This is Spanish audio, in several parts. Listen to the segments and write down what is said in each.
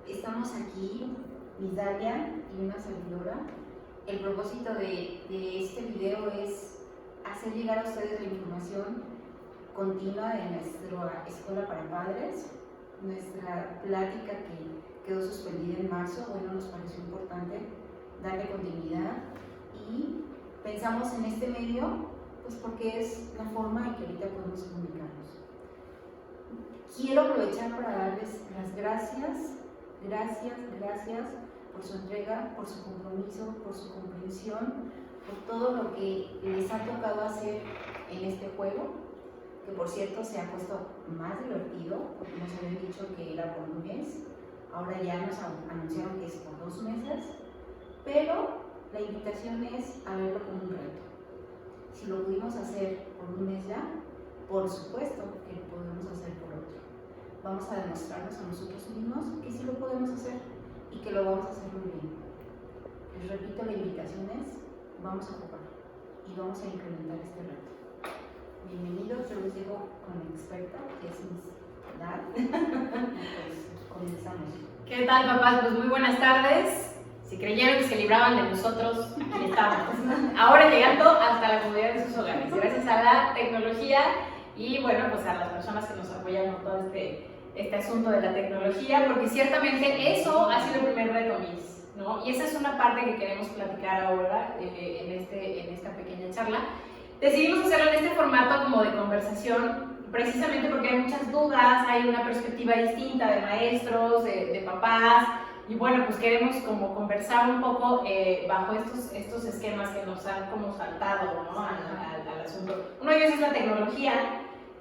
Estamos aquí, mi Dalia y una servidora. El propósito de este video es hacer llegar a ustedes la información continua de nuestra escuela para padres. Nuestra plática que quedó suspendida en marzo, bueno, nos pareció importante darle continuidad y pensamos en este medio pues porque es la forma en que ahorita podemos comunicarnos. Quiero aprovechar para darles las gracias por su entrega, por su compromiso, por su comprensión, por todo lo que les ha tocado hacer en este juego, que por cierto se ha puesto más divertido, porque nos habían dicho que era por un mes, ahora ya nos anunciaron que es por 2 meses, pero la invitación es a verlo como un reto. Si lo pudimos hacer por un mes ya, por supuesto que lo podemos hacer por otro. Vamos a demostrarnos a nosotros mismos que sí lo podemos hacer y que lo vamos a hacer muy bien. Les repito, la invitación es, vamos a jugar y vamos a incrementar este reto. Bienvenidos, yo les digo con la experta, que es Miss Dal. Pues comenzamos. ¿Qué tal, papás? Pues muy buenas tardes. Si creyeron que se libraban de nosotros, aquí estamos. Ahora llegando hasta la comodidad de sus hogares, gracias a la tecnología y bueno, pues a las personas que nos apoyan con todo este asunto de la tecnología, porque ciertamente eso ha sido el primer reto, Miss, ¿no? Y esa es una parte que queremos platicar ahora en esta pequeña charla. Decidimos hacerlo en este formato como de conversación, precisamente porque hay muchas dudas, hay una perspectiva distinta de maestros, de papás, y bueno, pues queremos como conversar un poco bajo estos esquemas que nos han como saltado, ¿no? al asunto. Uno de ellos es la tecnología,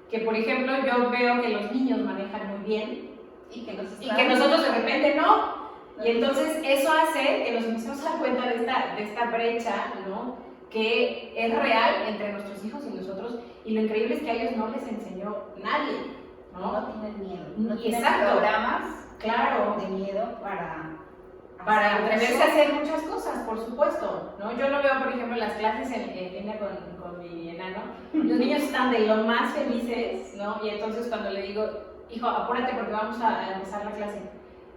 que por ejemplo yo veo que los niños manejan muy bien y que nosotros de repente no. Y entonces eso hace que nos empecemos a dar cuenta de esta brecha, ¿no? Que es real entre nuestros hijos y nosotros, y lo increíble es que a ellos no les enseñó nadie, ¿no? No tienen miedo, no tienen Exacto. programas De miedo para atreverse a hacer muchas cosas, por supuesto, ¿no? Yo lo veo, por ejemplo, en las clases en línea con mi enano. Los niños están de lo más felices, ¿no? Y entonces cuando le digo, hijo, apúrate porque vamos a empezar la clase.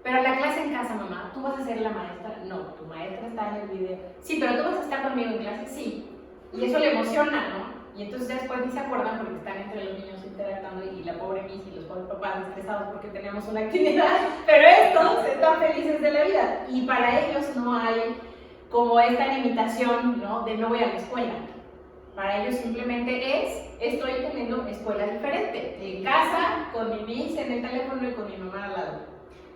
Pero la clase en casa, mamá, ¿tú vas a ser la maestra? No, tu maestra está en el video. Sí, pero tú vas a estar conmigo en clase, sí. Y eso le emociona, ¿no? Y entonces después ni se acuerdan porque están entre los niños interactuando y la pobre Miss y los pobres papás estresados porque tenemos una actividad. Pero estos están felices de la vida. Y para ellos no hay como esta limitación, ¿no? De no voy a la escuela. Para ellos simplemente estoy teniendo escuela diferente. En casa, con mi Miss en el teléfono y con mi mamá al lado.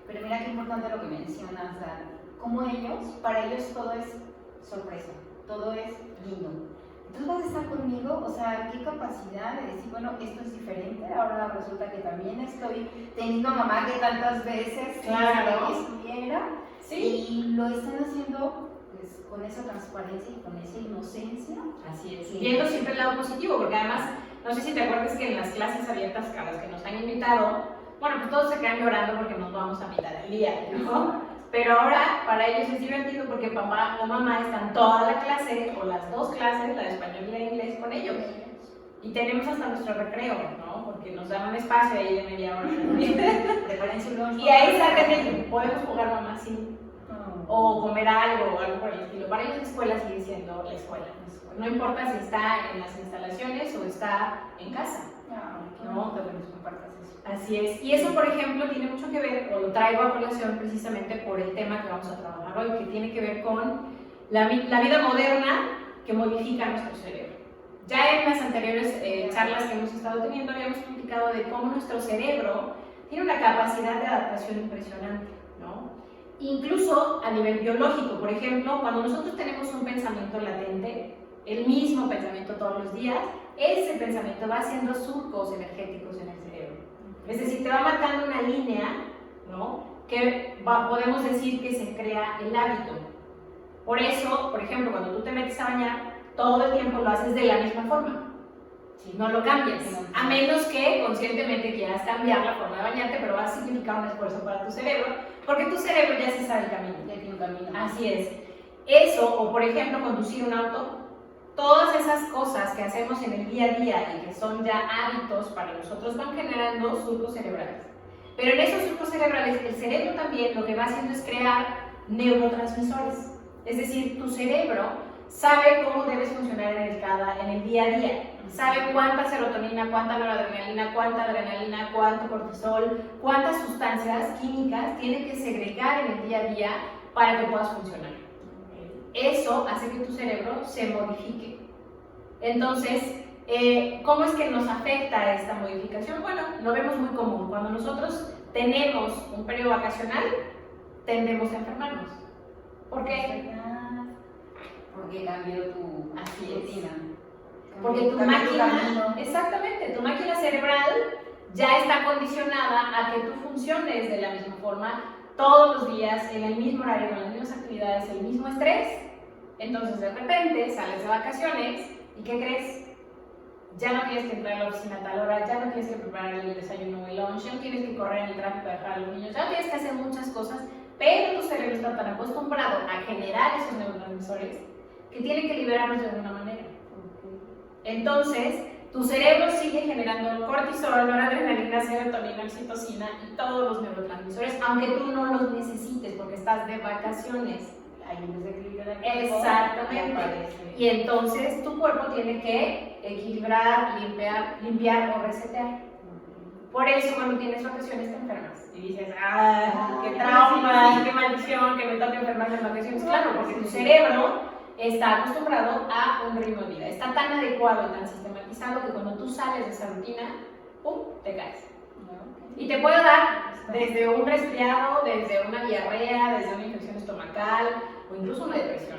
Pero mira qué importante lo que mencionas, Dan. Como para ellos todo es sorpresa, todo es lindo. Entonces vas a estar conmigo, o sea, qué capacidad de decir, bueno, esto es diferente, ahora resulta que también estoy teniendo a mamá que tantas veces estuviera, sí. Y lo están haciendo pues con esa transparencia y con esa inocencia. Así es, sí. Viendo siempre el lado positivo, porque además, no sé si te acuerdas que en las clases abiertas a las que nos han invitado, bueno, pues todos se quedan llorando porque nos vamos a mitad del día, ¿no? Pero ahora para ellos es divertido porque papá o mamá están toda la clase o las 2 clases, la de español y la de inglés, con ellos. Y tenemos hasta nuestro recreo, ¿no? Porque nos dan un espacio ahí de media hora. Prepárense un lunch. Y ahí sacan ellos, podemos jugar mamá, sí. O comer algo o algo por el estilo. Para ellos la escuela sigue siendo la escuela. No importa si está en las instalaciones o está en casa. No, que nos compartas eso. Así es. Y eso, por ejemplo, tiene mucho que ver, o lo traigo a colación precisamente por el tema que vamos a trabajar hoy, que tiene que ver con la vida moderna que modifica nuestro cerebro. Ya en las anteriores charlas que hemos estado teniendo habíamos platicado de cómo nuestro cerebro tiene una capacidad de adaptación impresionante, ¿no? Incluso a nivel biológico, por ejemplo, cuando nosotros tenemos un pensamiento latente, el mismo pensamiento todos los días, ese pensamiento va haciendo surcos energéticos en el cerebro. Es decir, te va marcando una línea, ¿no? Que podemos decir que se crea el hábito. Por eso, por ejemplo, cuando tú te metes a bañar, todo el tiempo lo haces de la misma forma. Sí. No lo cambias, a menos que conscientemente quieras cambiar la forma de bañarte, pero va a significar un esfuerzo para tu cerebro, porque tu cerebro ya se sabe el camino. Ya tiene un camino. Así es. Eso, o por ejemplo, conducir un auto, todas esas cosas que hacemos en el día a día y que son ya hábitos para nosotros van generando surcos cerebrales. Pero en esos surcos cerebrales, el cerebro también lo que va haciendo es crear neurotransmisores. Es decir, tu cerebro sabe cómo debes funcionar en el día a día. Sabe cuánta serotonina, cuánta noradrenalina, cuánta adrenalina, cuánto cortisol, cuántas sustancias químicas tiene que segregar en el día a día para que puedas funcionar. Eso hace que tu cerebro se modifique. Entonces, ¿cómo es que nos afecta esta modificación? Bueno, lo vemos muy común. Cuando nosotros tenemos un periodo vacacional, tendemos a enfermarnos. ¿Por qué? Porque cambió tu rutina. Porque tu máquina, exactamente, tu máquina cerebral ya está condicionada a que tú funciones de la misma forma todos los días, en el mismo horario, con las mismas actividades, el mismo estrés. Entonces de repente sales de vacaciones y ¿qué crees? Ya no tienes que entrar a la oficina a tal hora, ya no tienes que preparar el desayuno o el lunch, ya no tienes que correr en el tráfico a dejar a los niños, ya no tienes que hacer muchas cosas, pero tu cerebro está tan acostumbrado a generar esos neurotransmisores que tiene que liberarlos de alguna manera. Entonces, tu cerebro sigue generando cortisol, noradrenalina, serotonina, oxitocina y todos los neurotransmisores, aunque tú no los necesites porque estás de vacaciones. Hay un desequilibrio de Exactamente. Y entonces tu cuerpo tiene que equilibrar, limpiar o resetear. Por eso cuando tienes vacaciones te enfermas y dices, ¡ah, qué trauma, qué maldición, que me toque enfermarme en vacaciones! Claro, porque tu cerebro está acostumbrado a un ritmo de vida, está tan adecuado y tan sistematizado que cuando tú sales de esa rutina, ¡pum!, te caes. Y te puede dar desde un resfriado, desde una diarrea, desde una infección estomacal o incluso una depresión.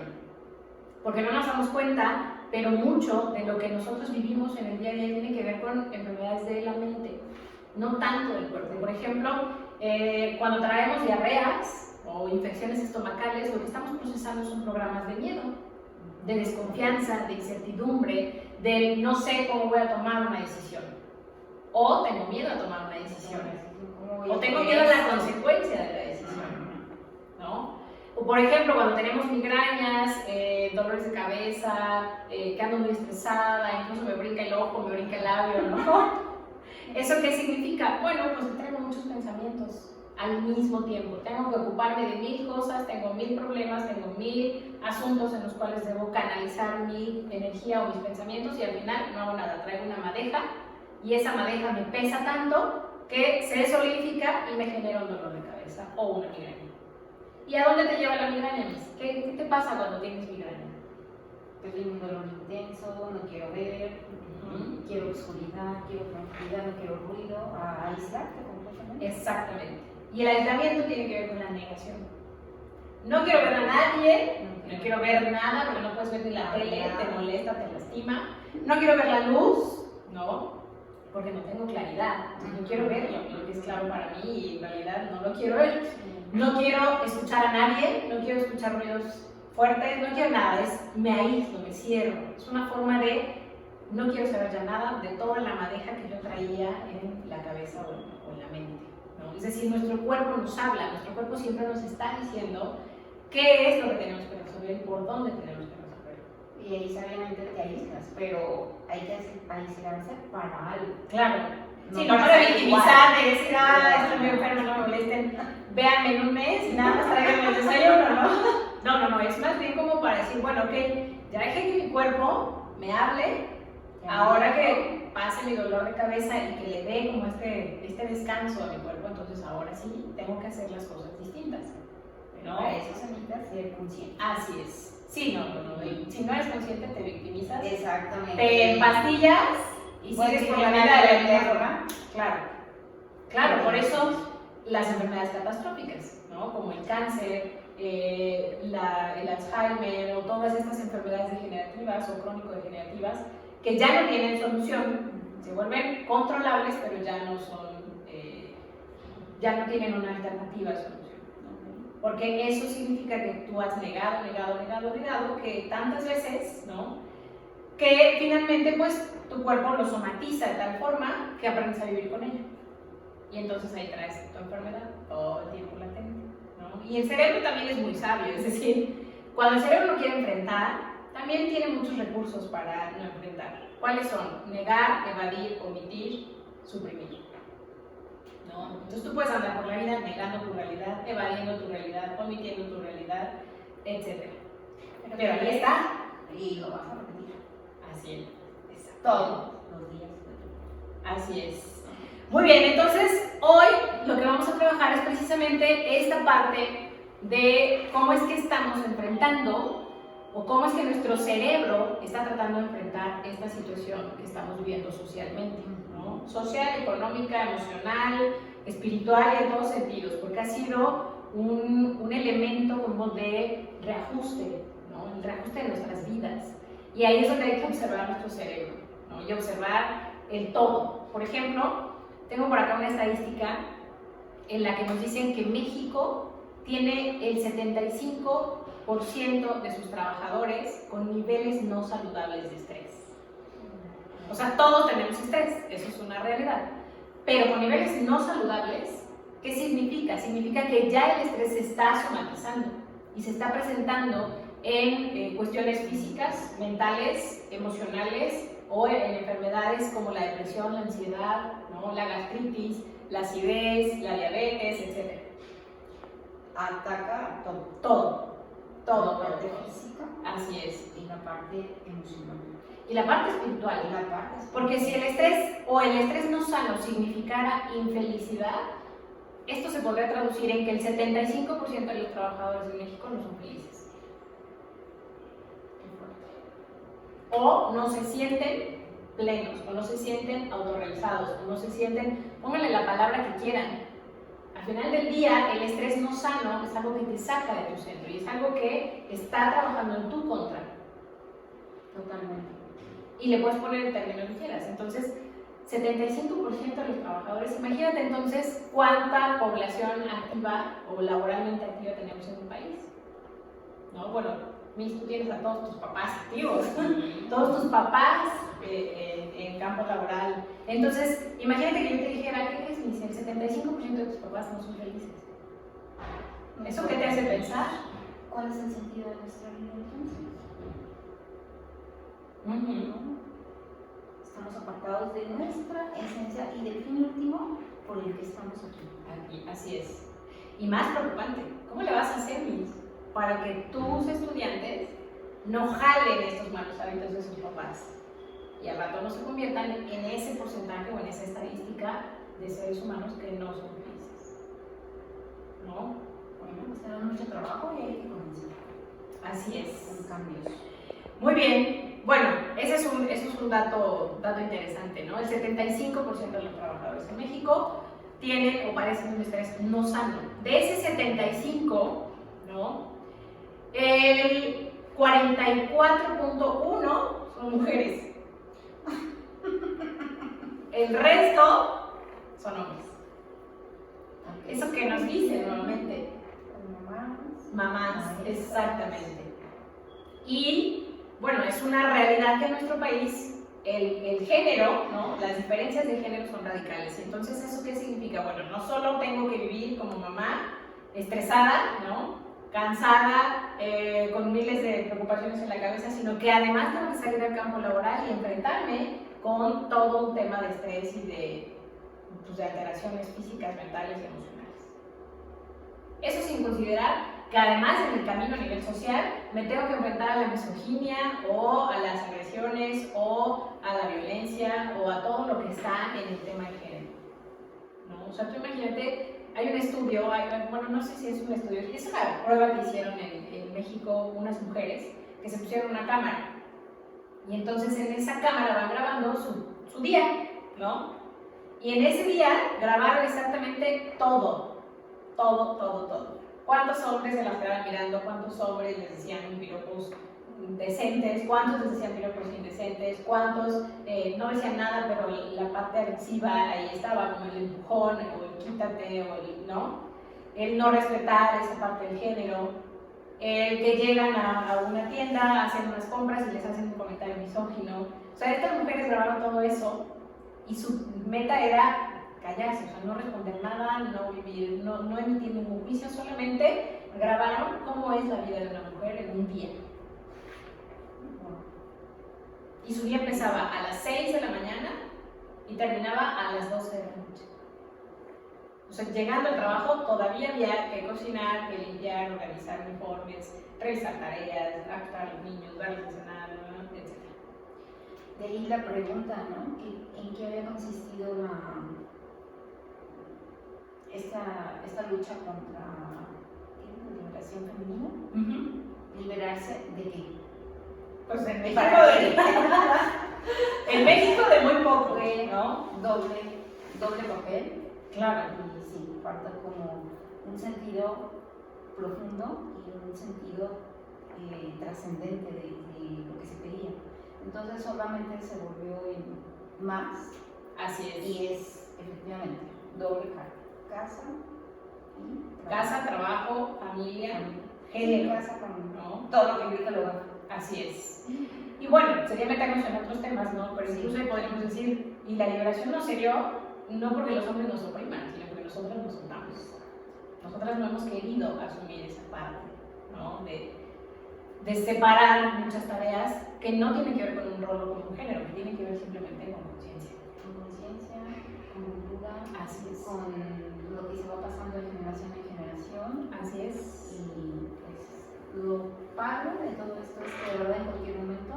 Porque no nos damos cuenta, pero mucho de lo que nosotros vivimos en el día a día tiene que ver con enfermedades de la mente, no tanto del cuerpo. Por ejemplo, cuando traemos diarreas o infecciones estomacales, lo que estamos procesando son programas de miedo, de desconfianza, de incertidumbre, de no sé cómo voy a tomar una decisión. O tengo miedo a tomar una decisión. O tengo miedo a la consecuencia de la decisión, ¿no? O por ejemplo, cuando tenemos migrañas, dolores de cabeza, que ando muy estresada, incluso me brinca el ojo, me brinca el labio, ¿no? ¿Eso qué significa? Bueno, pues que tengo muchos pensamientos al mismo tiempo. Tengo que ocuparme de 1000 cosas, tengo 1000 problemas, tengo 1000 asuntos en los cuales debo canalizar mi energía o mis pensamientos y al final no hago nada, traigo una madeja y esa madeja me pesa tanto que se solidifica y me genera un dolor de cabeza o una migraña. ¿Y a dónde te lleva la migraña, Miss? ¿Qué te pasa cuando tienes migraña? Pues tengo un dolor intenso, no quiero ver, quiero oscuridad, quiero tranquilidad, no quiero ruido, a aislarte completamente. Exactamente. Y el aislamiento tiene que ver con la negación. No quiero ver a nadie, no quiero ver nada porque no puedes ver ni la tele, te molesta, te lastima. No quiero ver la luz, no, porque no tengo claridad. No quiero ver lo que es claro para mí y en realidad no lo quiero ver. No quiero escuchar a nadie, no quiero escuchar ruidos fuertes, no quiero nada, me aíslo, me cierro. Es una forma de no quiero saber ya nada de toda la madeja que yo traía en la cabeza o en la mente, ¿no? Es decir, nuestro cuerpo nos habla, nuestro cuerpo siempre nos está diciendo qué es lo que tenemos que resolver y por dónde tenemos que resolver. Y ahí sabiamente te aíslas, pero hay que aislarse para algo. Claro. No, sí, no para victimizar, de decir, estoy muy enfermo, no me molesten, véanme en un mes y nada más tráiganme el desayuno, ¿no? No, es más bien como para decir, bueno, ok, ya dejé que mi cuerpo me hable, ahora que pase mi dolor de cabeza y que le dé como este descanso a mi cuerpo, entonces ahora sí tengo que hacer las cosas distintas, ¿no? Para eso se necesita ser consciente. Así es. Sí, no. Si no eres consciente te victimizas. Exactamente. Te empastillas y sigues por la vida de la misma forma. Claro, por eso las enfermedades catastróficas, ¿no? Como el cáncer, el Alzheimer o todas estas enfermedades degenerativas o crónico-degenerativas que ya no tienen solución, se vuelven controlables, pero ya no tienen una alternativa de solución. Porque eso significa que tú has negado, que tantas veces, ¿no? Que finalmente, pues, tu cuerpo lo somatiza de tal forma que aprendes a vivir con ello. Y entonces ahí traes tu enfermedad todo el tiempo latente, ¿no? Y el cerebro también es muy sabio, es decir, cuando el cerebro no quiere enfrentar, también tiene muchos recursos para no enfrentar. ¿Cuáles son? Negar, evadir, omitir, suprimir. ¿no? Entonces tú puedes andar por la vida negando tu realidad, evadiendo tu realidad, omitiendo tu realidad, etc. Pero ahí está. Y lo vas a repetir. Así es. Todos los días. Así es. Muy bien, entonces hoy lo que vamos a trabajar es precisamente esta parte de cómo es que estamos enfrentando o cómo es que nuestro cerebro está tratando de enfrentar esta situación que estamos viviendo socialmente, ¿no? Social, económica, emocional, espiritual y en todos sentidos, porque ha sido un elemento como de reajuste, ¿no? El reajuste de nuestras vidas. Y ahí es donde hay que observar nuestro cerebro, ¿no? Y observar el todo. Por ejemplo, tengo por acá una estadística en la que nos dicen que México tiene el 75% de sus trabajadores con niveles no saludables de estrés. O sea, todos tenemos estrés, eso es una realidad. Pero con niveles no saludables, ¿qué significa? Significa que ya el estrés se está somatizando y se está presentando en cuestiones físicas, mentales, emocionales o en enfermedades como la depresión, la ansiedad, ¿no? La gastritis, la acidez, la diabetes, etc. Ataca Todo. la parte física. Así es. Y la parte emocional. Y la parte espiritual. Y la parte espiritual. Porque si el estrés no sano significara infelicidad, esto se podría traducir en que el 75% de los trabajadores de México no son felices. O no se sienten plenos, o no se sienten autorrealizados, o no se sienten, pónganle la palabra que quieran. Al final del día, el estrés no sano es algo que te saca de tu centro y es algo que está trabajando en tu contra. Totalmente. Y le puedes poner el término que quieras. Entonces, 75% de los trabajadores, imagínate entonces cuánta población activa o laboralmente activa tenemos en un país. ¿No? Bueno, tú tienes a todos tus papás activos, todos tus papás en campo laboral. Entonces, imagínate que yo te dijera, ¿qué crees, Miss? El 75% de tus papás no son felices. ¿Eso qué te hace pensar? ¿Cuál es el sentido de nuestra vida entonces? Estamos apartados de nuestra esencia y del fin último por el que estamos aquí. Así es. Y más preocupante, ¿cómo le vas a hacer, Miss, para que tus estudiantes no jalen estos malos hábitos de sus papás y al rato no se conviertan en ese porcentaje o en esa estadística de seres humanos que no son felices? ¿No? Bueno, pues tenemos mucho trabajo y hay que comenzar. Así es. Con cambios. Muy bien. Bueno, ese es un dato interesante, ¿no? El 75% de los trabajadores en México tienen o padecen un estrés no sano. De ese 75, ¿no? El 44.1 son mujeres. El resto son hombres. ¿Eso qué nos dice nuevamente? Mamás, exactamente. Y bueno, es una realidad que en nuestro país el género, ¿no? Las diferencias de género son radicales. Entonces, ¿eso qué significa? Bueno, no solo tengo que vivir como mamá estresada, ¿no? Cansada, con miles de preocupaciones en la cabeza, sino que además tengo que salir al campo laboral y enfrentarme con todo un tema de estrés y de alteraciones físicas, mentales y emocionales. Eso sin considerar que además en el camino a nivel social me tengo que enfrentar a la misoginia o a las agresiones o a la violencia o a todo lo que está en el tema de género, ¿no? O sea, tú imagínate, hay un estudio, bueno, no sé si es un estudio, es una prueba que hicieron en México unas mujeres que se pusieron una cámara y entonces en esa cámara van grabando su día, ¿no? Y en ese día grabaron exactamente todo. ¿Cuántos hombres se las quedaban mirando? ¿Cuántos hombres les decían piropos decentes? ¿Cuántos les decían piropos indecentes? ¿Cuántos no decían nada, pero la parte agresiva ahí estaba, como el empujón, o el quítate, o el no respetar esa parte del género? Que llegan a una tienda, hacen unas compras y les hacen un comentario misógino. O sea, estas mujeres grabaron todo eso y su meta era callarse, o sea, no responder nada, no vivir, no emitir ningún juicio, solamente grabaron cómo es la vida de una mujer en un día. Y su día empezaba a las 6 de la mañana y terminaba a las 12 de la noche. sea, llegando al trabajo todavía había que cocinar, que limpiar, organizar uniformes, realizar tareas, acostar a los niños, darles de cenar, ¿no? Etc. De ahí la pregunta, ¿no? ¿En qué había consistido esta lucha contra la liberación femenina? ¿Liberarse de qué? Pues en México en México de muy poco, ¿no? Doble papel. Claro. Y sí, falta como un sentido profundo y un sentido trascendente de lo que se pedía. Entonces solamente se volvió en más. Así es. Y es efectivamente doble casa y casa, trabajo, familia, sí, género, casa con ¿no? todo lo que implica el hogar. Así es. Y bueno, sería meternos en otros temas, ¿no? Pero Sí. incluso podríamos decir, y la liberación no se dio no porque los hombres nos opriman, sino porque nosotros nos soltamos. Nosotras no hemos querido asumir esa parte, ¿no? De separar muchas tareas que no tienen que ver con un rol o con un género, que tienen que ver simplemente con conciencia. Con conciencia, con cultura, Así es. con lo que se va pasando de generación en generación. Así es. Y pues lo padre de todo esto es que de verdad en cualquier momento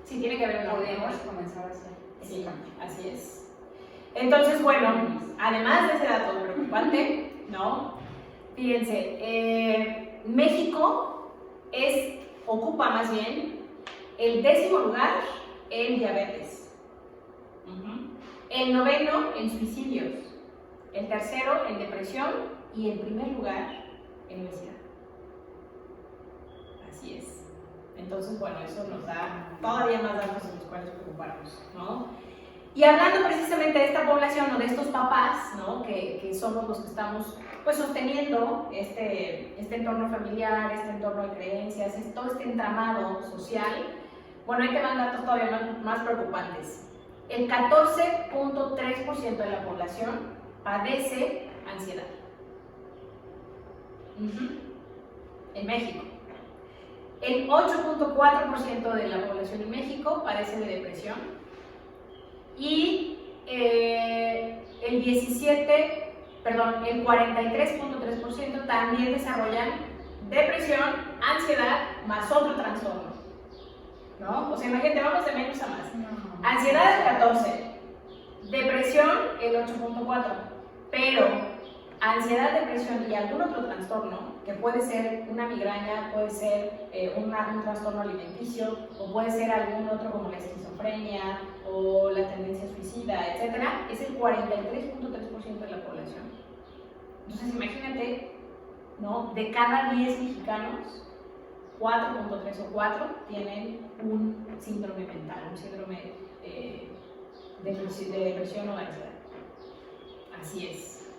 Sí, tiene que ver con podemos comenzar a hacer ese Sí, cambio. así es. Entonces, bueno, además de ese dato preocupante, ¿no? Fíjense, México ocupa más bien el 10º lugar en diabetes, el 9º en suicidios, el 3º en depresión y el 1er lugar en obesidad. Así es. Entonces, bueno, eso nos da todavía más datos en los cuales preocuparnos, ¿no? Y hablando precisamente de esta población o de estos papás, ¿no? que somos los que estamos pues, sosteniendo este entorno familiar, este entorno de creencias, todo este entramado social, bueno, hay que dar datos todavía más preocupantes. El 14.3% de la población padece ansiedad. En México. El 8.4% de la población en México padece de depresión. Y el 43.3% también desarrollan depresión, ansiedad, más otro trastorno, ¿no? O sea, imagínate, vamos de menos a más. Ansiedad el 14, depresión el 8.4, pero ansiedad, depresión y algún otro trastorno, que puede ser una migraña, puede ser un trastorno alimenticio, o puede ser algún otro como la esquizofrenia o la tendencia suicida, etcétera, es el 43.3% de la población. Entonces imagínate, ¿no? De cada 10 mexicanos, 4.3 o 4 tienen un síndrome mental, un síndrome de depresión o ansiedad. Así es.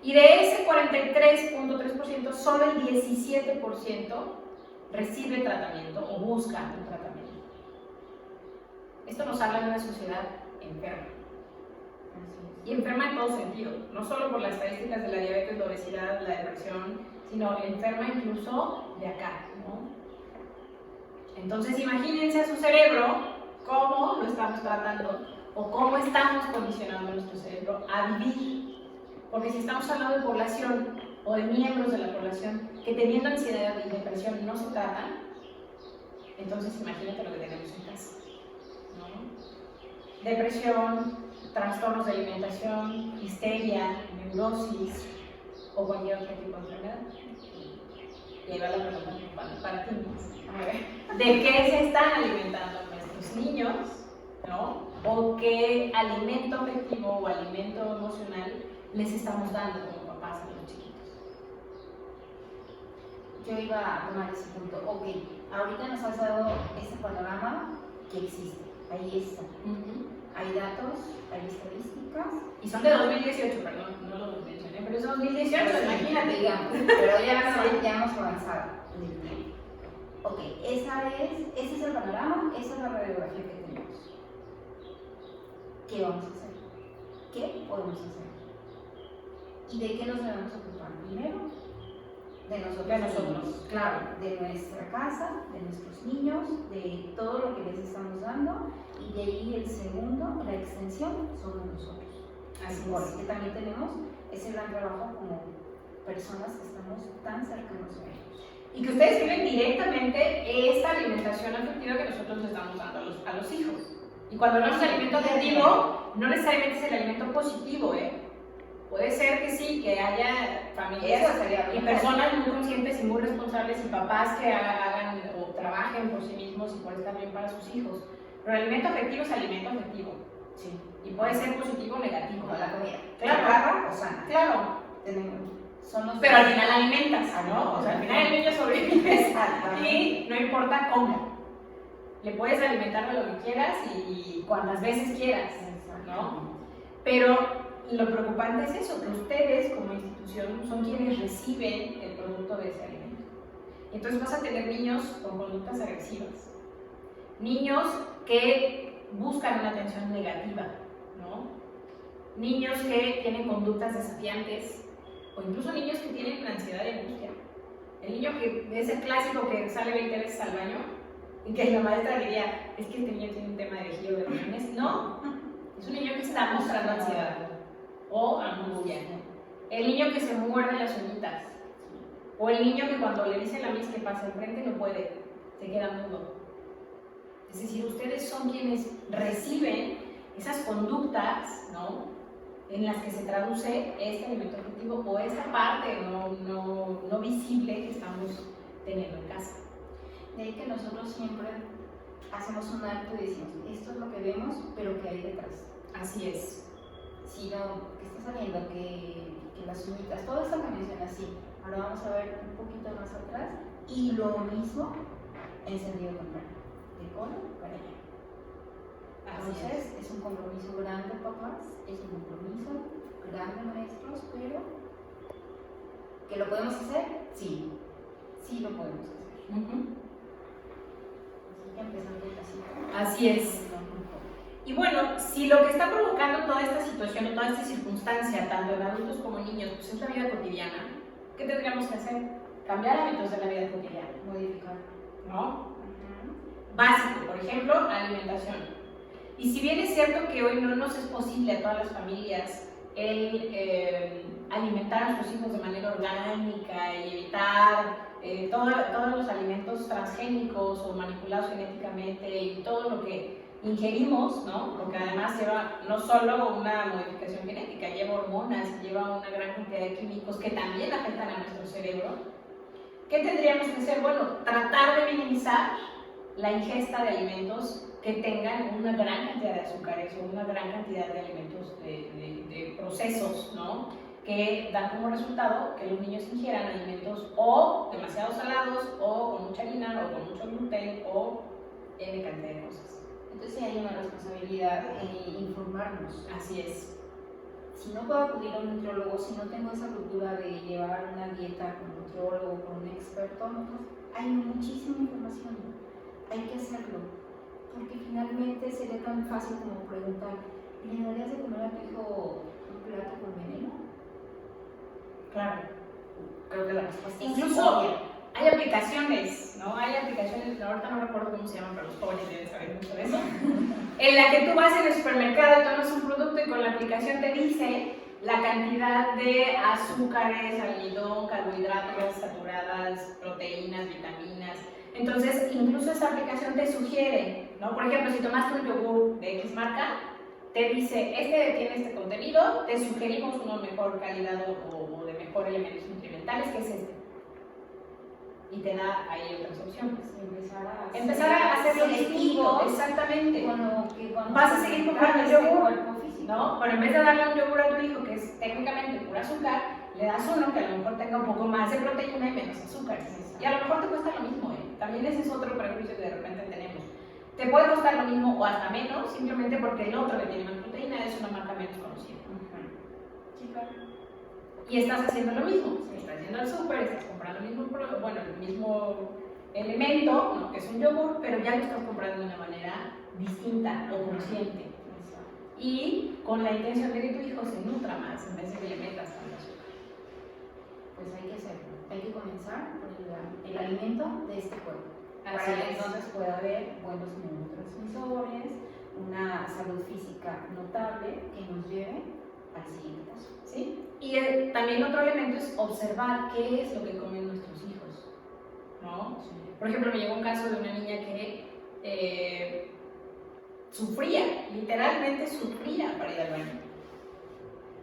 Y de ese 43.3%, solo el 17% recibe tratamiento o busca un tratamiento. Esto nos habla de una sociedad enferma. Y enferma en todo sentido, no solo por las estadísticas de la diabetes, la obesidad, la depresión, sino enferma incluso de acá, ¿no? Entonces imagínense a su cerebro cómo lo estamos tratando o cómo estamos condicionando nuestro cerebro a vivir. Porque si estamos hablando de población o de miembros de la población que teniendo ansiedad y depresión no se tratan, entonces imagínate lo que tenemos en casa, ¿no? Depresión, trastornos de alimentación, histeria, neurosis o cualquier otro tipo de enfermedad. Y ahí va la pregunta para ti. A ver, ¿de qué se están alimentando nuestros niños? ¿No? ¿O qué alimento afectivo o alimento emocional les estamos dando como papás a los chiquitos? Yo iba a tomar ese punto. Ok, ahorita nos has dado ese panorama que existe. Ahí está. Hay datos, hay estadísticas. Y son de 2018, perdón, no lo mencioné, pero es 2018, imagínate. Digamos, pero ya hemos avanzado en el tiempo. Ok, ese es el panorama, esa es la radiografía que tenemos. ¿Qué vamos a hacer? ¿Qué podemos hacer? ¿Y de qué nos debemos ocupar? Primero, de nosotros, claro, de nuestra casa, de nuestros niños, de todo lo que les estamos dando, y de ahí el segundo, la extensión, somos nosotros. Así es. Porque también tenemos ese gran trabajo como personas que estamos tan cercanos a ellos. Y que ustedes viven directamente esta alimentación afectiva que nosotros les estamos dando a los hijos. Y cuando hablamos de alimento afectivo, no necesariamente es el alimento positivo, ¿eh? Puede ser que sí, que haya familias y personas muy conscientes y muy responsables y papás que hagan o trabajen por sí mismos y por estar bien para sus hijos. Pero el alimento afectivo es alimento afectivo. Sí. Y puede ser positivo o negativo. Como la comida. Claro. Chatarra o sana. Claro. Pero al final alimentas, ¿no? O sea, al final el niño sobrevive y no importa cómo. Le puedes alimentar de lo que quieras y cuantas veces quieras, ¿no? Pero lo preocupante es eso, que ustedes como institución son quienes reciben el producto de ese alimento. Entonces vas a tener niños con conductas agresivas, niños que buscan una atención negativa, ¿no? Niños que tienen conductas desafiantes o incluso niños que tienen ansiedad y angustia. El niño que es el clásico que sale 20 veces al baño y que la maestra diría, es que este niño tiene un tema de giro de riñones. No, es un niño que está mostrando ansiedad o angustia. El niño que se muerde las uñitas. O el niño que cuando le dice la Miss que pasa enfrente no puede, se queda mudo. Es decir, ustedes son quienes reciben esas conductas, ¿no?, en las que se traduce este alimento afectivo o esta parte no visible que estamos teniendo en casa. De ahí que nosotros siempre hacemos un acto y decimos, esto es lo que vemos, pero ¿qué hay detrás? Así es. Si no, que está saliendo, que las uñitas, todo esto que menciona así. Ahora vamos a ver un poquito más atrás y lo mismo en sentido contrario, de cola para allá. Entonces es un compromiso grande, papás, es un compromiso grande, maestros, pero ¿que lo podemos hacer? Sí, sí lo podemos hacer. Así que empezando casita. Así es. Y bueno, si lo que está provocando toda esta situación o toda esta circunstancia, tanto en adultos como en niños, pues es la vida cotidiana, ¿qué tendríamos que hacer? Cambiar hábitos de la vida cotidiana. Modificar. ¿No? Básico, por ejemplo, alimentación. Y si bien es cierto que hoy no nos es posible a todas las familias el alimentar a nuestros hijos de manera orgánica y evitar todos los alimentos transgénicos o manipulados genéticamente y todo lo que ingerimos, ¿no? Porque además lleva no solo una modificación genética, lleva hormonas, lleva una gran cantidad de químicos que también afectan a nuestro cerebro. ¿Qué tendríamos que hacer? Bueno, tratar de minimizar la ingesta de alimentos que tengan una gran cantidad de azúcares o una gran cantidad de alimentos de procesos, ¿no?, que dan como resultado que los niños ingieran alimentos o demasiado salados o con mucha harina o con mucho gluten o N cantidad de cosas. Entonces hay una responsabilidad en informarnos. Así es. Si no puedo acudir a un nutriólogo, si no tengo esa cultura de llevar una dieta con un nutriólogo, con un experto, hay muchísima información. Hay que hacerlo. Porque finalmente sería tan fácil como preguntar, ¿le darías de comer a tu hijo un plato con veneno? Claro. Creo que la respuesta incluso es hay aplicaciones, ¿no? Hay aplicaciones, ahorita no recuerdo cómo se llaman, pero los jóvenes deben saber mucho de eso, en la que tú vas en el supermercado, tomas un producto y con la aplicación te dice la cantidad de azúcares, almidón, carbohidratos, saturadas, proteínas, vitaminas. Entonces, incluso esa aplicación te sugiere, ¿no? Por ejemplo, si tomaste un yogur de X marca, te dice, este tiene este contenido, te sugerimos uno de mejor calidad o de mejor elementos nutrimentales, que es este. Y te da ahí otras opciones. Empezar a hacerlo distinto, exactamente. Vas a seguir comprando yogur, ¿no? Pero en vez de darle un yogur a tu hijo, que es técnicamente pura azúcar, le das uno que a lo mejor tenga un poco más de proteína y menos azúcar. Y a lo mejor te cuesta lo mismo, ¿eh? También ese es otro prejuicio que de repente tenemos. Te puede costar lo mismo o hasta menos, simplemente porque el otro que tiene más proteína es una marca menos conocida. Sí, claro. Y estás haciendo lo mismo. Estás yendo al súper, estás comprando el mismo elemento, ¿no?, que es un yogur, pero ya lo estás comprando de una manera distinta o consciente. Y con la intención de que tu hijo se nutra más en vez de que le metas tanto azúcar. Pues hay que hacerlo. Hay que comenzar por el alimento de este cuerpo. Para que entonces pueda haber buenos neurotransmisores, una salud física notable que nos lleve al siguiente paso. ¿Sí? Y también otro elemento es observar qué es lo que comen nuestros hijos, ¿no? Sí. Por ejemplo, me llegó un caso de una niña que sufría, literalmente sufría para ir al baño.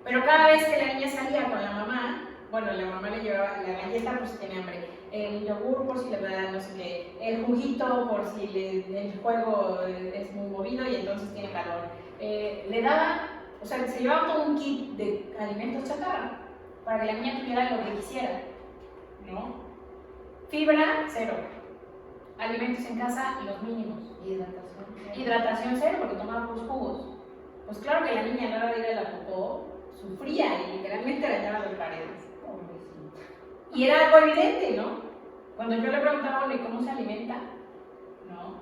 Pero cada vez que la niña salía con la mamá, bueno, la mamá le llevaba la galleta por si tenía hambre, el yogur por si le da no sé qué, el juguito por si el juego es muy movido y entonces tiene calor. Le daba, o sea, se llevaba todo un kit de alimentos chatarra para que la niña tuviera lo que quisiera, ¿no? Fibra, cero. Alimentos en casa, los mínimos. Hidratación cero, porque tomaba puros jugos. Pues claro que la niña a la hora de ir a la popó sufría y literalmente arañaba las paredes. Y era algo evidente, ¿no? Cuando yo le preguntaba, bueno, ¿y cómo se alimenta? ¿No?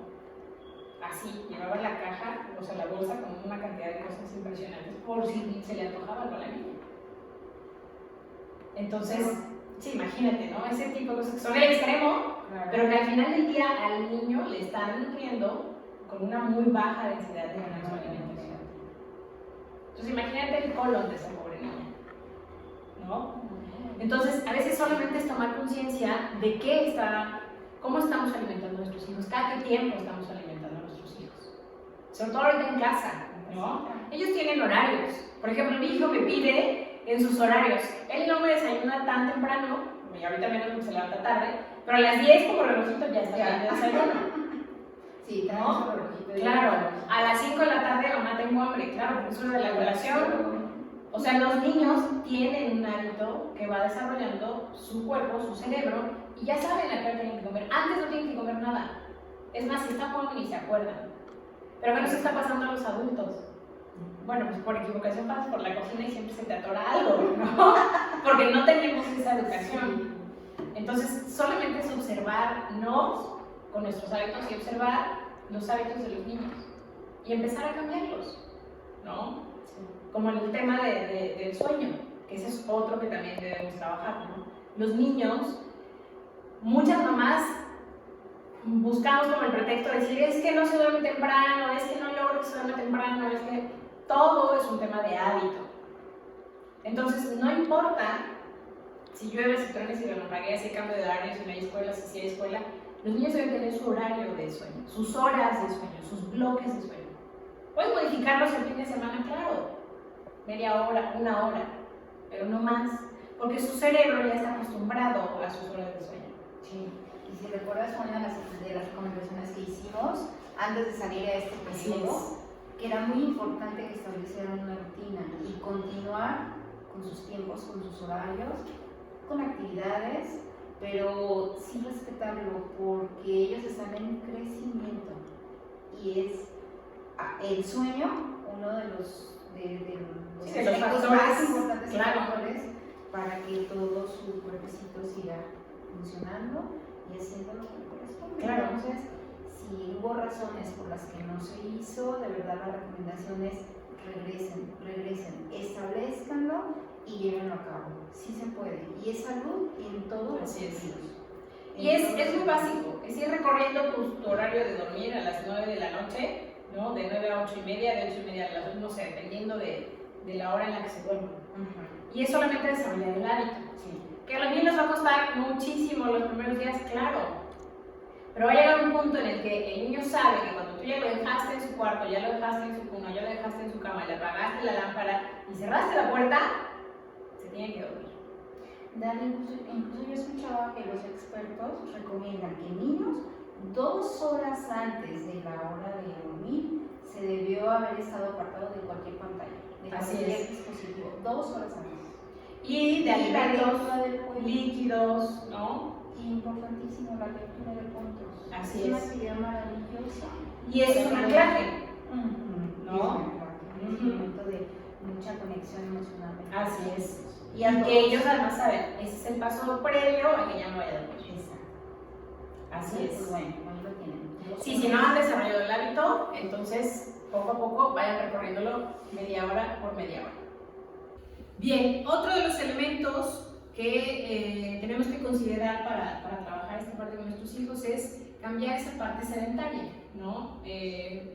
Así, llevaba la caja, o sea, la bolsa con una cantidad de cosas impresionantes por si se le antojaba algo a la niña. Entonces, sí, imagínate, ¿no? Ese tipo de cosas que son el extremo, pero que al final del día al niño le están nutriendo con una muy baja densidad de alimentación. Entonces, imagínate el colon de esa pobre niña, ¿no? Entonces, a veces solamente es tomar conciencia de cómo estamos alimentando a nuestros hijos, cada qué tiempo estamos alimentando a nuestros hijos. Sobre todo ahorita en casa, ¿no? Ellos tienen horarios. Por ejemplo, mi hijo me pide en sus horarios. Él no me desayuna tan temprano, y ahorita menos porque se levanta tarde, pero a las 10 como relojito ya está bien el desayuno. Sí, ¿No? Claro, a las 5 de la tarde mamá tengo hambre, claro, porque es hora de la colación. O sea, los niños tienen un hábito que va desarrollando su cuerpo, su cerebro, y ya saben a qué hora tienen que comer. Antes no tienen que comer nada. Es más, si están jugando ni se acuerdan. Pero ¿qué nos está pasando a los adultos? Bueno, pues por equivocación pasas por la cocina y siempre se te atora algo, ¿no? Porque no tenemos esa educación. Entonces, solamente es observarnos con nuestros hábitos y observar los hábitos de los niños y empezar a cambiarlos, ¿no? Como el tema del sueño, que ese es otro que también debemos trabajar, ¿no? Los niños, muchas mamás buscamos como el pretexto de decir es que no se duerme temprano, es que no logro que se duerme temprano, es que todo es un tema de hábito. Entonces, no importa si llueve, si truena, si relampaguea, si hay cambio de horario, si no hay escuela, si sí hay escuela, los niños deben tener su horario de sueño, sus horas de sueño, sus bloques de sueño. Pueden modificarlos el fin de semana, claro, media hora, una hora, pero no más, porque su cerebro ya está acostumbrado a sus horas de sueño. Sí. Y si recuerdas una de las recomendaciones que hicimos antes de salir a este periodo, que era muy importante que establecieran una rutina y continuar con sus tiempos, con sus horarios, con actividades, pero sí respetarlo porque ellos están en crecimiento y es el sueño uno de los aspectos más importantes factores para que todo su cuerpecito siga funcionando y haciendo lo que corresponde. Claro. Entonces, si hubo razones por las que no se hizo, de verdad la recomendación es regresen, establezcanlo y llévenlo a cabo. Sí se puede. Y es salud en todos los sentidos. Y es muy básico, es ir recorriendo tu horario de dormir a las 9 de la noche, ¿no? De 9 a 8 y media, de 8 y media a las 2, no sé, dependiendo de la hora en la que se duerme. Y es solamente desarrollar el hábito. Sí. Que a los niños va a costar muchísimo los primeros días, claro. Pero va a llegar un punto en el que el niño sabe que cuando tú ya lo dejaste en su cuarto, ya lo dejaste en su cuna, ya lo dejaste en su cama, le apagaste la lámpara y cerraste la puerta, se tiene que dormir. Dani, incluso yo escuchaba que los expertos recomiendan que niños 2 horas antes de la hora de dormir se debió haber estado apartado de cualquier pantalla, de cualquier dispositivo, 2 horas antes. Y de alimentos, del líquidos, ¿no? Importantísimo la lectura de puntos. Así es una actividad maravillosa. Y eso es un anclaje, ¿no? Es un momento de mucha conexión emocional. Así es. Y que ellos además saben, ese es el paso previo a que ya no vaya a dormir. Exacto. Así es. Pues bueno, ahí lo tienen. Sí, si no han desarrollado el hábito, entonces poco a poco vayan recorriéndolo media hora por media hora. Bien, otro de los elementos que tenemos que considerar para trabajar esta parte con nuestros hijos es cambiar esa parte sedentaria, ¿no?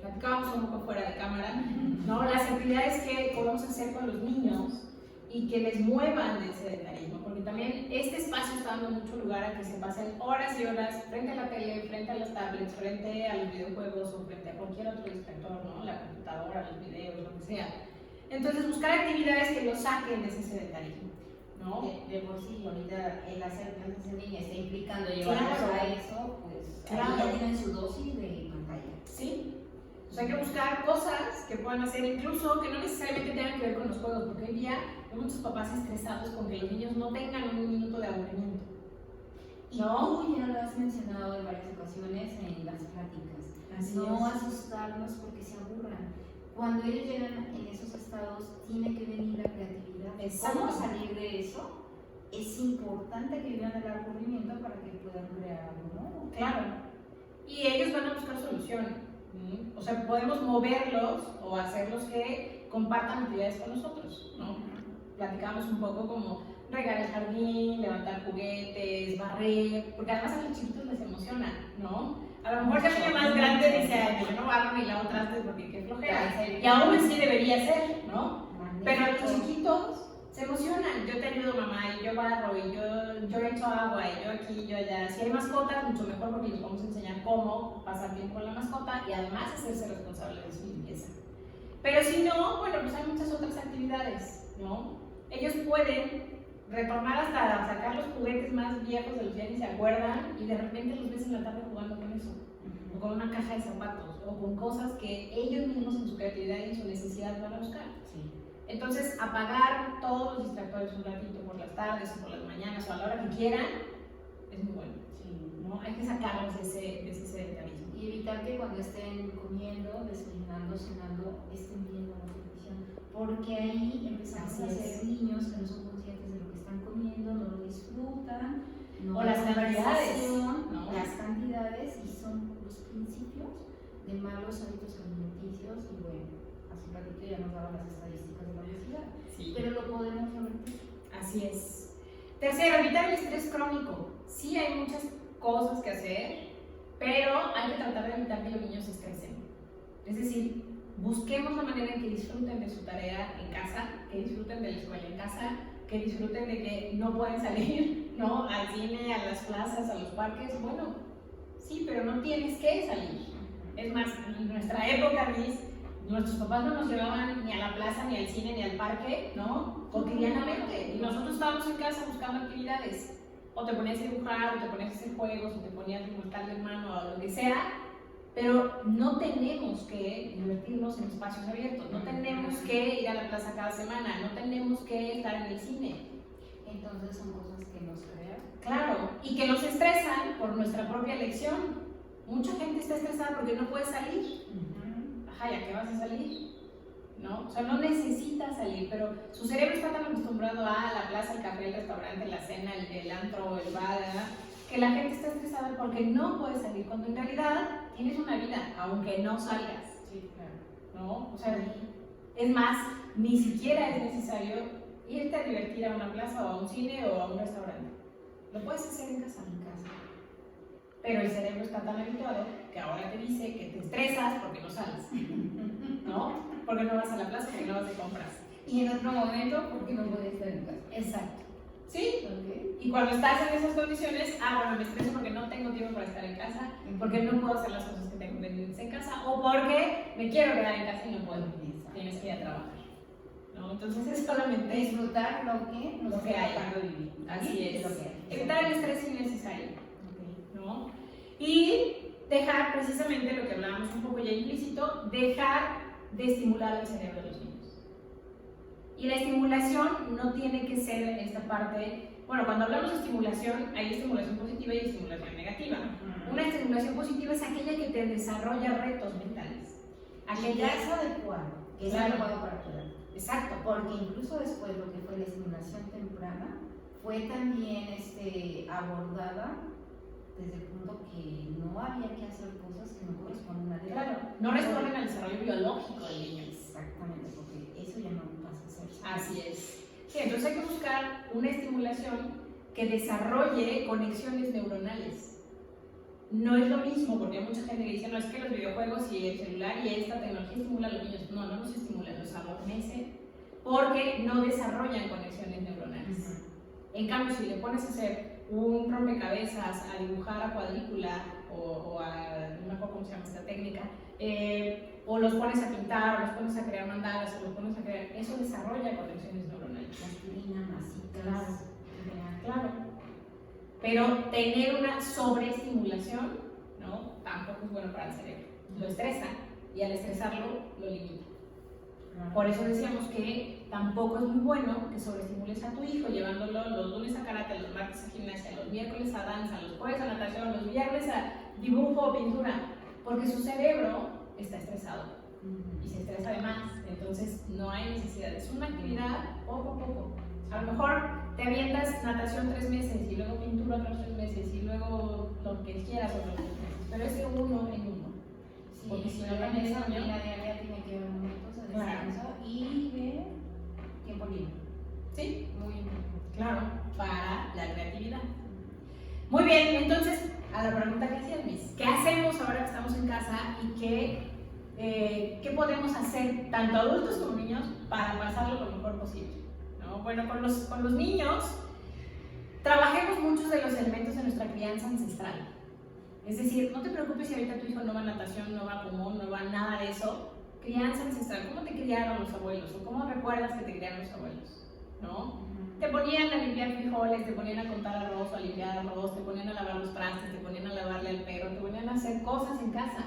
Platicábamos un poco fuera de cámara ¿no? Las actividades que podemos hacer con los niños y que les muevan del sedentarismo, porque también este espacio está dando mucho lugar a que se pasen horas y horas frente a la tele, frente a las tablets, frente a los videojuegos o frente a cualquier otro distractor, ¿no? La computadora, los videos, lo que sea. Entonces, buscar actividades que los saquen de ese sedentarismo, ¿no? De por sí, ahorita el hacer clases en línea está implicando llevarlos Claro. a eso, pues Claro. ahí ya tienen su dosis de pantalla. Sí. O sea, hay que buscar cosas que puedan hacer, incluso que no necesariamente tengan que ver con los juegos, porque hoy día hay muchos papás estresados con que los niños no tengan un minuto de aburrimiento. Y ¿No? tú ya lo has mencionado en varias ocasiones en las pláticas. Así No es. asustarlos porque se aburran. Cuando ellos llegan en esos estados, tiene que venir la creatividad. Exacto. ¿Cómo salir de eso? Es importante que vivan el aburrimiento para que puedan crear algo nuevo. Claro. Y ellos van a buscar solución. O sea, podemos moverlos o hacerlos que compartan actividades con nosotros, ¿no? Platicamos un poco como regar el jardín, levantar juguetes, barrer, porque además a los chiquitos les emociona, ¿no? A lo mejor ya el niño más grande dice, "Ay, yo no barro ni lavo trastes porque qué flojera". Y aún así debería ser, ¿no? Pero los chiquitos se emocionan. Yo te ayudo, mamá, y yo barro, y yo echo agua, y yo aquí, y yo allá. Si hay mascotas, mucho mejor porque les vamos a enseñar cómo pasar tiempo con la mascota y además hacerse responsable de su limpieza. Pero si no, bueno, pues hay muchas otras actividades, ¿no? Ellos pueden retornar hasta sacar los juguetes más viejos de los que ya ni se acuerdan y de repente los ves en la tarde jugando con eso, o con una caja de zapatos, o con cosas que ellos mismos en su creatividad y en su necesidad van a buscar. Sí. Entonces, apagar todos los distractores un ratito por las tardes o por las mañanas o a la hora que quieran es muy bueno, ¿no? Hay que sacarlos de ese sedentarismo. Y evitar que cuando estén comiendo, desayunando, cenando, estén viendo la televisión. Porque ahí empezamos Así a ser es. niños que no son conscientes de lo que están comiendo, no lo disfrutan, no O hay las cantidades, conversación, ¿no? las cantidades, y son los principios de malos hábitos alimenticios. Y bueno, hace un ratito ya nos daban las estadísticas de la obesidad, Sí. pero lo podemos revertir. Así es. Tercero, evitar el estrés crónico. Sí hay muchas cosas que hacer, pero hay que tratar de evitar que los niños se estresen. Es decir, busquemos la manera en que disfruten de su tarea en casa, que disfruten de la escuela en casa, que disfruten de que no pueden salir, ¿no? Al cine, a las plazas, a los parques. Bueno, sí, pero no tienes que salir. Es más, en nuestra época, nuestros papás no nos llevaban ni a la plaza, ni al cine, ni al parque, ¿no? Cotidianamente. Y nosotros estábamos en casa buscando actividades. O te ponías a dibujar, o te ponías a hacer juegos, o te ponías a montar de mano, o lo que sea. Pero no tenemos que divertirnos en espacios abiertos, no tenemos que ir a la plaza cada semana, no tenemos que estar en el cine. Entonces son cosas que nos crean. Claro, y que nos estresan por nuestra propia elección. Mucha gente está estresada porque no puede salir. Ajá, ¿y a qué vas a salir? ¿No? O sea, no necesita salir, pero su cerebro está tan acostumbrado a la plaza, el café, el restaurante, la cena, el antro, el bar, ¿verdad? Que la gente está estresada porque no puede salir, cuando en realidad tienes una vida, aunque no salgas. Sí, claro. ¿No? O sea, es más, ni siquiera es necesario irte a divertir a una plaza o a un cine o a un restaurante. Lo puedes hacer en casa. Pero el cerebro está tan habituado que ahora te dice que te estresas porque no sales, ¿no? Porque no vas a la plaza, porque no vas de compras. Y en otro momento, ¿por qué no puede estar en casa? Exacto. ¿Sí? Okay. Y cuando estás en esas condiciones, bueno, me estreso porque no tengo tiempo para estar en casa, porque no puedo hacer las cosas que tengo pendientes en casa, o porque me quiero quedar en casa y no puedo. Tienes que ir a trabajar, ¿no? Entonces es solamente Disfrutar lo que hay. para vivir. Así es. Lo que hay. Evitar el estrés innecesario, ¿no? Y dejar precisamente lo que hablábamos un poco ya implícito, dejar de estimular el cerebro de los niños. Y la estimulación no tiene que ser esta parte, bueno, cuando hablamos de estimulación, hay estimulación positiva y estimulación negativa. Una estimulación positiva es aquella que te desarrolla retos mentales. Aquella es adecuado, que es Claro. adecuado para tu edad. Exacto. Porque incluso después lo que fue la estimulación temprana fue también abordada desde el punto que no había que hacer cosas que no corresponden a la edad. Claro, no responden al desarrollo biológico del niño. Exactamente, porque eso ya no pasa a ser. Así es. Sí, entonces hay que buscar una estimulación que desarrolle conexiones neuronales. no es lo mismo, porque hay mucha gente que dice, no, es que los videojuegos y el celular y esta tecnología estimula a los niños. No, no los estimulan, los adormece, porque no desarrollan conexiones neuronales. En cambio, si le pones a hacer un rompecabezas, a dibujar a cuadrícula, o a, no me acuerdo cómo se llama esta técnica, o los pones a pintar, o los pones a crear mandalas, o los pones a crear, eso desarrolla conexiones neuronales. Plastilina, masitas. Claro. Pero tener una sobreestimulación, ¿no? Tampoco es bueno para el cerebro. Lo estresa y al estresarlo lo limita. Por eso decíamos que tampoco es muy bueno que sobreestimules a tu hijo llevándolo los lunes a karate, los martes a gimnasia, los miércoles a danza, los jueves a natación, los viernes a dibujo o pintura, porque su cerebro está estresado y se estresa de más. Entonces no hay necesidad, es una actividad poco a poco. A lo mejor te avientas natación 3 meses y luego pintura otros 3 meses y luego lo que quieras otros 3 meses, pero es de uno en uno. Sí, porque si no la también mesa diaria tiene que haber momentos de descanso y de tiempo libre. Sí, Muy importante. claro, para la creatividad. Muy bien, entonces, a la pregunta que hacías, Miss, ¿qué hacemos ahora que estamos en casa y qué podemos hacer, tanto adultos como niños, para pasarlo lo mejor posible? ¿No? Bueno, con los niños, trabajemos muchos de los elementos de nuestra crianza ancestral. Es decir, no te preocupes si ahorita tu hijo no va a natación, no va a común, no va a nada de eso. Crianza ancestral, ¿cómo te criaron los abuelos? ¿O cómo recuerdas que te criaron los abuelos? ¿No? Te ponían a limpiar frijoles, te ponían a contar arroz, a limpiar arroz, te ponían a lavar los trastes, te ponían a lavarle al perro, te ponían a hacer cosas en casa.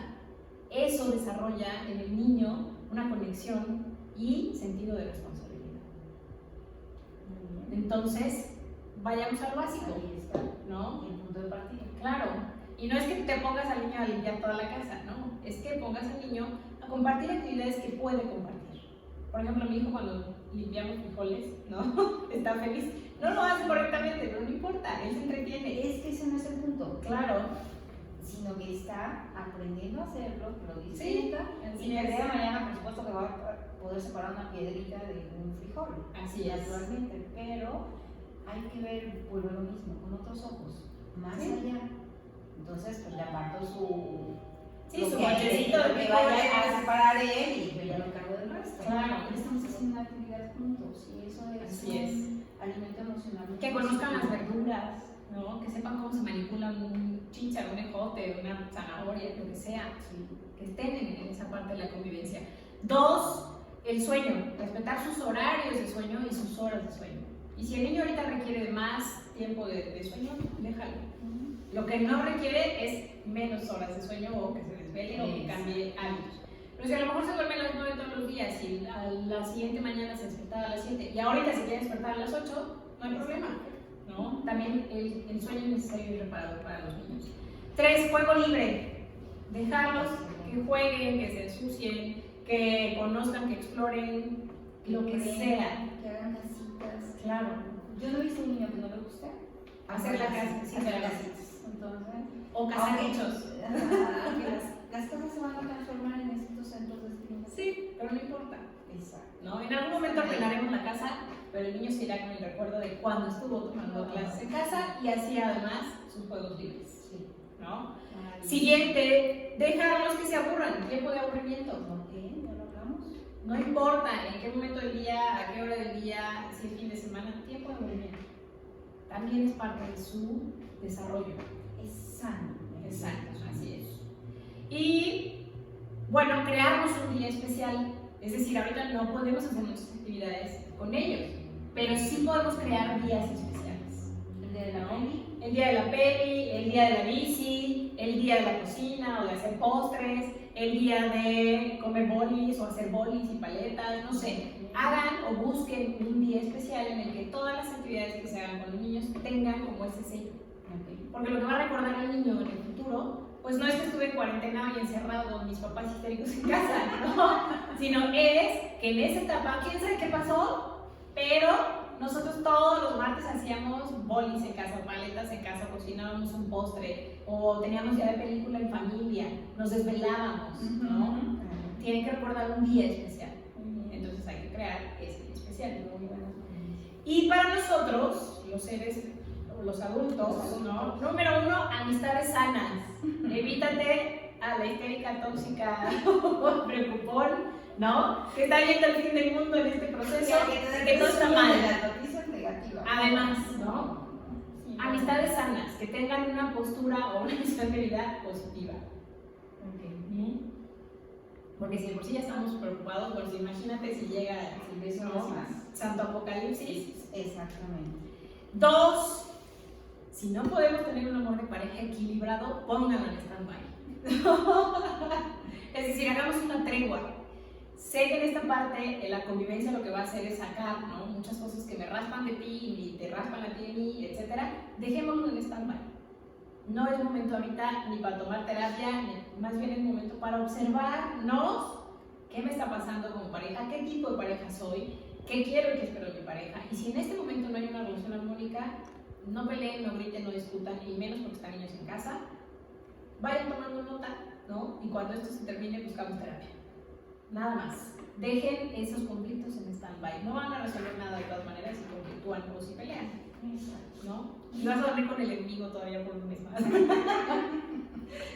Eso desarrolla en el niño una conexión y sentido de responsabilidad. Entonces, vayamos a lo básico, Ahí está, ¿no? el punto de partida. Claro, y no es que te pongas al niño a limpiar toda la casa, no, es que pongas al niño a compartir actividades que puede compartir. Por ejemplo, mi hijo cuando limpiamos frijoles, ¿no? Está feliz. No lo hace correctamente, pero no importa, él se entretiene. Es que ese no es el punto, Claro, sino que está aprendiendo a hacerlo, lo disfruta, sí, y así que el es. día de mañana, por supuesto, que va a poder separar una piedrita de un frijol. Así es. Naturalmente, pero hay que ver, vuelve lo mismo, con otros ojos, más Sí. allá. Entonces, pues le aparto Sí, lo su que mochecito de que vaya a frijoles. separar él y yo ya me encargo del resto. Claro. Pero estamos haciendo una actividad juntos y eso es Así un es. alimento emocional. Que conozcan las verduras, ¿no? Que sepan cómo se manipula un chícharo, un ejote, una zanahoria, lo que sea, que estén en esa parte de la convivencia. 2, el sueño, respetar sus horarios de sueño y sus horas de sueño. Y si el niño ahorita requiere de más tiempo de sueño, déjalo. Lo que no requiere es menos horas de sueño o que se desvele o que cambie hábitos. Pero si a lo mejor se duerme a las 9 todos los días y a la siguiente mañana se despertaba a las 7 y ahorita se quiere despertar a las 8, no hay problema, ¿no? También el sueño es necesario y reparador para los niños. 3, juego libre. Dejarlos que jueguen, que se ensucien, que conozcan, que exploren, lo que sea. Que hagan casitas. Claro. Yo no he visto un niño que no le guste Hacer la casa, sí, hacer claro. casitas. Entonces, O casarichos. las casas se van a transformar en estos centros de estímulo. Sí, pero no importa. Exacto. ¿No? En algún momento ordenaremos la casa, pero el niño se irá con el recuerdo de cuando estuvo tomando clases en casa y hacía además sus juegos libres. Sí. ¿No? Siguiente, dejarlos que se aburran, tiempo de aburrimiento. Ok, ya lo hablamos. No importa en qué momento del día, a qué hora del día, si es fin de semana, tiempo de aburrimiento. También es parte de su desarrollo. Es sano. Exacto, así es. Y bueno, crearnos un día especial. Es decir, ahorita no podemos hacer nuestras actividades con ellos, pero sí podemos crear días especiales. El día de la peli. El día de la peli, el día de la bici, el día de la cocina o de hacer postres, el día de comer bolis o hacer bolis y paletas, no sé. Hagan o busquen un día especial en el que todas las actividades que se hagan con los niños tengan como ese sello. Porque lo que va a recordar al niño en el futuro, pues no es que estuve en cuarentena y encerrado con mis papás histéricos en casa, ¿no? Sino es que en esa etapa, quién sabe qué pasó, pero nosotros todos los martes hacíamos bolis en casa, paletas en casa, cocinábamos un postre, o teníamos día de película en familia, nos desvelábamos, ¿no? Tienen que recordar un día especial. Entonces hay que crear ese día especial. Y para nosotros, los seres los adultos, ¿no? Número 1, amistades sanas. Evítate a la histérica tóxica o preocupón, ¿no? Que está viendo el fin del mundo en este proceso y que todo está mal. La noticia negativa. Además, ¿no? Amistades sanas, que tengan una postura o una visión de vida positiva. Okay. Porque si de por sí ya estamos preocupados, pues imagínate si llega Santo Apocalipsis. Exactamente. 2, si no podemos tener un amor de pareja equilibrado, pónganlo en stand-by. Es decir, hagamos una tregua. Sé que en esta parte la convivencia lo que va a hacer es sacar, ¿no?, muchas cosas que me raspan de ti y te raspan a ti de mí, etc. Dejémoslo en stand-by. No es momento ahorita ni para tomar terapia, ni más bien es momento para observarnos qué me está pasando como pareja, qué tipo de pareja soy, qué quiero y qué espero de mi pareja. Y si en este momento no hay una relación armónica, no peleen, no griten, no discutan, y menos porque están niños en casa. Vayan tomando nota, ¿no? Y cuando esto se termine, buscamos terapia. Nada más. Dejen esos conflictos en stand-by. No van a resolver nada de todas maneras si conflictúan o si pelean, ¿no? Y vas a dormir con el enemigo todavía por un mes más.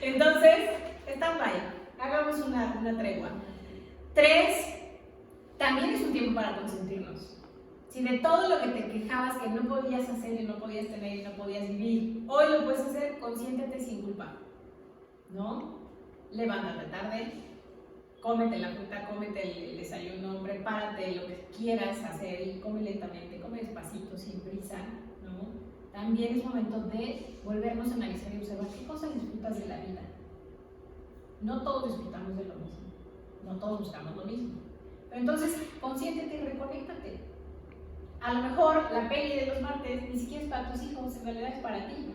Entonces, stand-by. Hagamos una tregua. 3, también es un tiempo para consentirnos. Si de todo lo que te quejabas que no podías hacer y no podías tener y no podías vivir, hoy lo puedes hacer, consiéntete sin culpa, ¿no? Levántate tarde, cómete la fruta, cómete el desayuno, prepárate lo que quieras hacer y come lentamente, come despacito, sin prisa, ¿no? También es momento de volvernos a analizar y observar qué cosas disfrutas de la vida. No todos disfrutamos de lo mismo, no todos buscamos lo mismo. Pero entonces, consiéntete y reconéctate. A lo mejor la peli de los martes ni siquiera es para tus hijos, en realidad es para ti.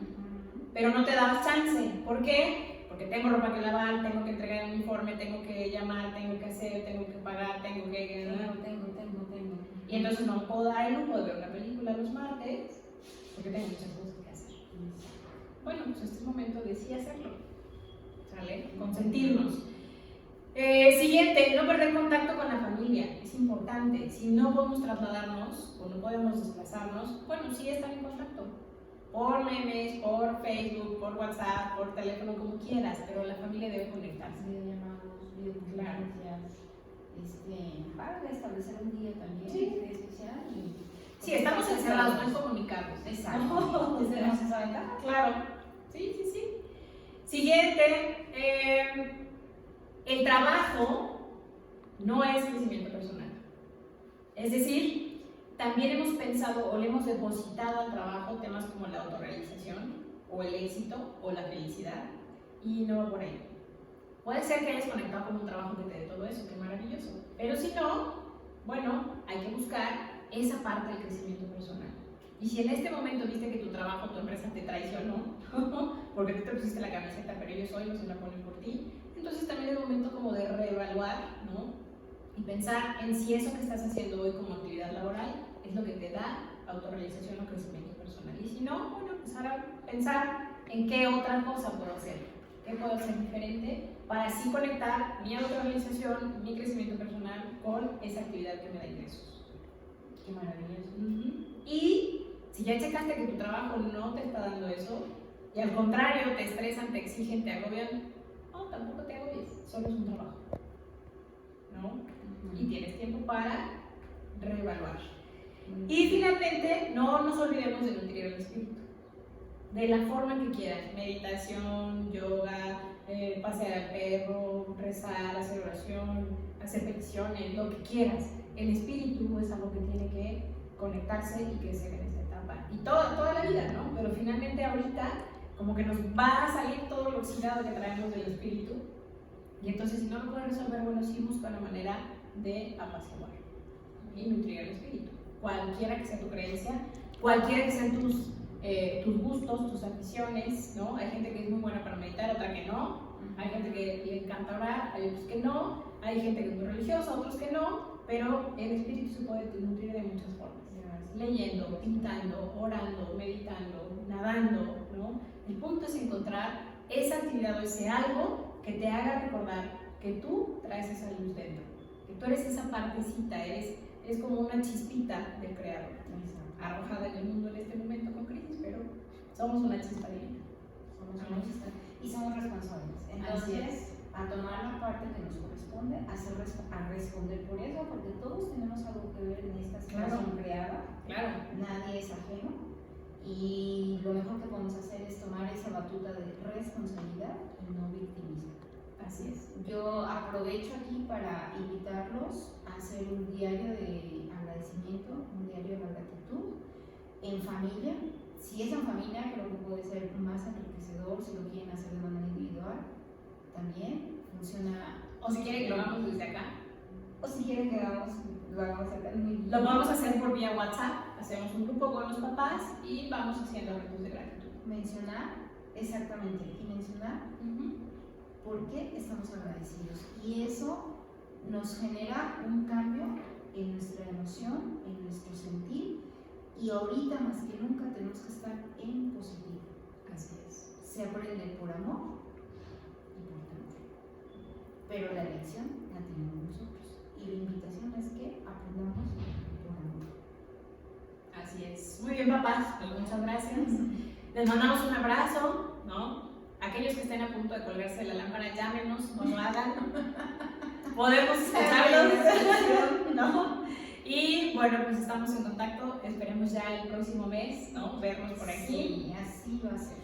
Pero no te dabas chance. ¿Por qué? Porque tengo ropa que lavar, tengo que entregar el uniforme, tengo que llamar, tengo que hacer, tengo que pagar, tengo que... Tengo. Y entonces no puedo dar el lujo de ver una película los martes porque tengo muchas cosas que hacer. Bueno, pues este es el momento de sí hacerlo. ¿Sale? Consentirnos. Siguiente, no perder contacto con la familia. Es importante. Si no podemos trasladarnos o no podemos desplazarnos, bueno, sí estar en contacto. Por memes, por Facebook, por WhatsApp, por teléfono, como quieras, pero la familia debe conectarse. Videollamados, videoconferencias, para establecer un día también especial. Sí, estamos encerrados, no es comunicarnos. Exacto. ¿Tenemos esa ventaja? Claro. Sí. Siguiente, el trabajo no es crecimiento personal. Es decir, también hemos pensado o le hemos depositado al trabajo temas como la autorrealización o el éxito o la felicidad, y no va por ahí. Puede ser que hayas conectado con un trabajo que te dé todo eso, qué maravilloso, pero si no, bueno, hay que buscar esa parte del crecimiento personal. Y si en este momento viste que tu trabajo, tu empresa te traicionó, porque tú te pusiste la camiseta, pero ellos hoy no se la ponen por ti, entonces también es momento como de reevaluar, ¿no? Y pensar en si eso que estás haciendo hoy como actividad laboral es lo que te da autorrealización o crecimiento personal. Y si no, bueno, empezar a pensar en qué otra cosa puedo hacer, qué puedo hacer diferente para así conectar mi autorrealización, mi crecimiento personal con esa actividad que me da ingresos. Qué maravilloso. Y si ya checaste que tu trabajo no te está dando eso, y al contrario te estresan, te exigen, te agobian, no, tampoco te agobies, solo es un trabajo, ¿no? Y tienes tiempo para reevaluar. Y finalmente, no nos olvidemos de nutrir el espíritu, de la forma que quieras: meditación, yoga, pasear al perro, rezar, hacer oración, hacer peticiones, lo que quieras. El espíritu es algo que tiene que conectarse y crecer en esta etapa. Y toda la vida, ¿no? Pero finalmente ahorita como que nos va a salir todo lo oxidado que traemos del espíritu. Y entonces, si no lo puedes resolver, bueno, sí busca una manera de apaciguar y nutrir el espíritu. Cualquiera que sea tu creencia, cualquiera que sean tus gustos, tus aficiones, ¿no? Hay gente que es muy buena para meditar, otra que no. Hay gente que le encanta orar, hay otros que no. Hay gente que es muy religiosa, otros que no. Pero el espíritu se puede nutrir de muchas formas. Leyendo, pintando, orando, meditando, nadando, ¿no? El punto es encontrar esa actividad o ese algo que te haga recordar que tú traes esa luz dentro, que tú eres esa partecita, eres es como una chispita del creador, Exacto. arrojada en el mundo en este momento con crisis, pero somos una chispa divina. Somos una chispa y somos responsables. Entonces, a tomar la parte que nos corresponde, a responder por eso, porque todos tenemos algo que ver en esta situación creada. Claro. Nadie es ajeno. Y lo mejor que podemos hacer es tomar esa batuta de responsabilidad y no victimismo. Así es. Yo aprovecho aquí para invitarlos a hacer un diario de agradecimiento, un diario de gratitud en familia. Si es en familia, creo que puede ser más enriquecedor. Si lo quieren hacer de manera individual, también funciona. O si quieren que lo hagamos desde acá. O si quieren que lo hagamos acá. Lo vamos a hacer por vía WhatsApp. Hacemos un grupo con los papás y vamos haciendo retos de gratitud. Mencionar, exactamente, y mencionar por qué estamos agradecidos. Y eso nos genera un cambio en nuestra emoción, en nuestro sentir. Y ahorita más que nunca tenemos que estar en positivo. Así es. Se aprende por amor y por temor. Pero la elección la tenemos nosotros. Y la invitación es que aprendamos por amor. Así es. Muy bien, papás. Pues muchas gracias. Les mandamos un abrazo, ¿no? Aquellos que estén a punto de colgarse de la lámpara, llámenos, no lo hagan. Podemos escucharlos, ¿no? Y bueno, pues estamos en contacto. Esperemos ya el próximo mes, ¿no? Vernos por aquí. Sí, así va a ser.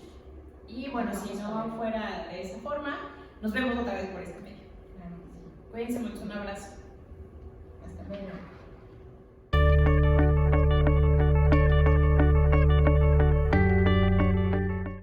Y bueno, si no fuera de esa forma, nos vemos otra vez por este medio. Claro que sí. Cuídense mucho, un abrazo. Hasta luego.